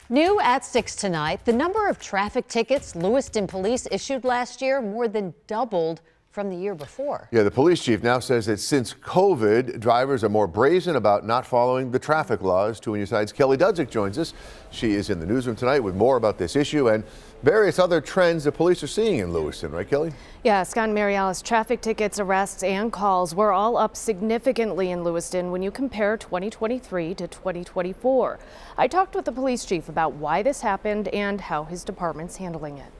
New at 6 tonight, the number of traffic tickets Lewiston police issued last year more than doubled from the year before. Yeah, the police chief now says that since COVID, drivers are more brazen about not following the traffic laws. 2 News Side's Kelly Dudzik joins us. She is in the newsroom tonight with more about this issue and various other trends the police are seeing in Lewiston, right, Kelly? Yeah, Scott and Mary Alice, traffic tickets, arrests, and calls were all up significantly in Lewiston when you compare 2023 to 2024. I talked with the police chief about why this happened and how his department's handling it.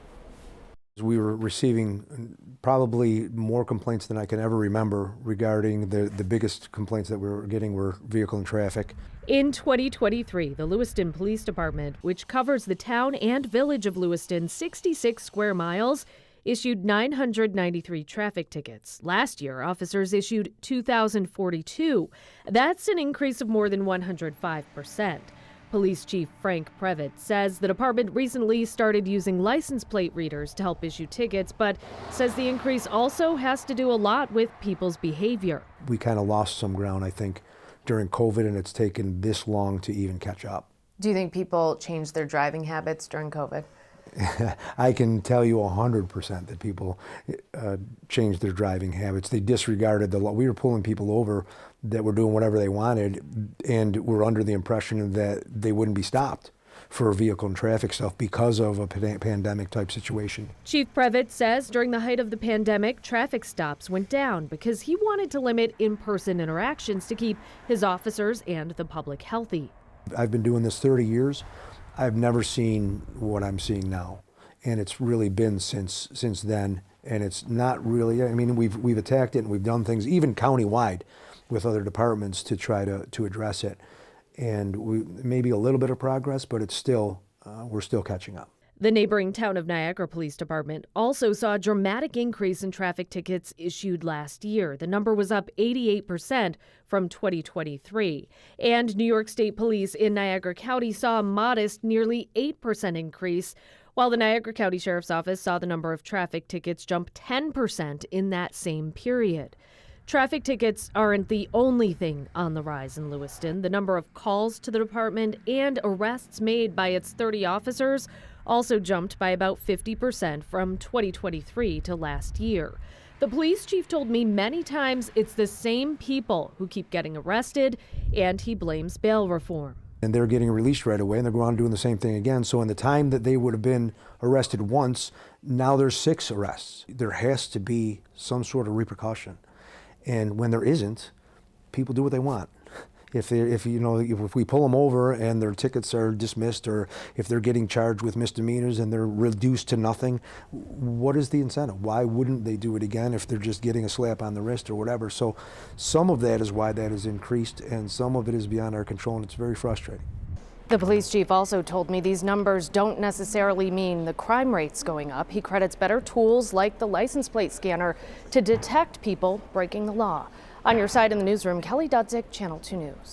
We were receiving probably more complaints than I can ever remember regarding the biggest complaints that we were getting were vehicle and traffic. In 2023, the Lewiston Police Department, which covers the town and village of Lewiston, 66 square miles, issued 993 traffic tickets. Last year, officers issued 2,042. That's an increase of more than 105%. Police Chief Frank Previtt says the department recently started using license plate readers to help issue tickets, but says the increase also has to do a lot with people's behavior. We kind of lost some ground, I think, during COVID, and it's taken this long to even catch up. Do you think people changed their driving habits during COVID? I can tell you 100% that people changed their driving habits. They disregarded the law. We were pulling people over that were doing whatever they wanted and were under the impression that they wouldn't be stopped for vehicle and traffic stuff because of a pandemic type situation. Chief Previtt says during the height of the pandemic, traffic stops went down because he wanted to limit in-person interactions to keep his officers and the public healthy. I've been doing this 30 years. I've never seen what I'm seeing now, and it's really been since then. And it's not really. I mean, we've attacked it and we've done things even countywide with other departments to try to address it. And we maybe a little bit of progress, but it's still we're still catching up. The neighboring town of Niagara Police Department also saw a dramatic increase in traffic tickets issued last year. The number was up 88% from 2023. And New York State Police in Niagara County saw a modest, nearly 8% increase, while the Niagara County Sheriff's Office saw the number of traffic tickets jump 10% in that same period. Traffic tickets aren't the only thing on the rise in Lewiston. The number of calls to the department and arrests made by its 30 officers also jumped by about 50% from 2023 to last year. The police chief told me many times it's the same people who keep getting arrested, and he blames bail reform. And they're getting released right away, and they're going on doing the same thing again. So in the time that they would have been arrested once, now there's 6 arrests. There has to be some sort of repercussion. And when there isn't, people do what they want. If we pull them over and their tickets are dismissed, or if they're getting charged with misdemeanors and they're reduced to nothing, what is the incentive? Why wouldn't they do it again if they're just getting a slap on the wrist or whatever? So some of that is why that has increased, and some of it is beyond our control, and it's very frustrating. The police chief also told me these numbers don't necessarily mean the crime rate's going up. He credits better tools like the license plate scanner to detect people breaking the law. On your side in the newsroom, Kelly Dudzik, Channel 2 News.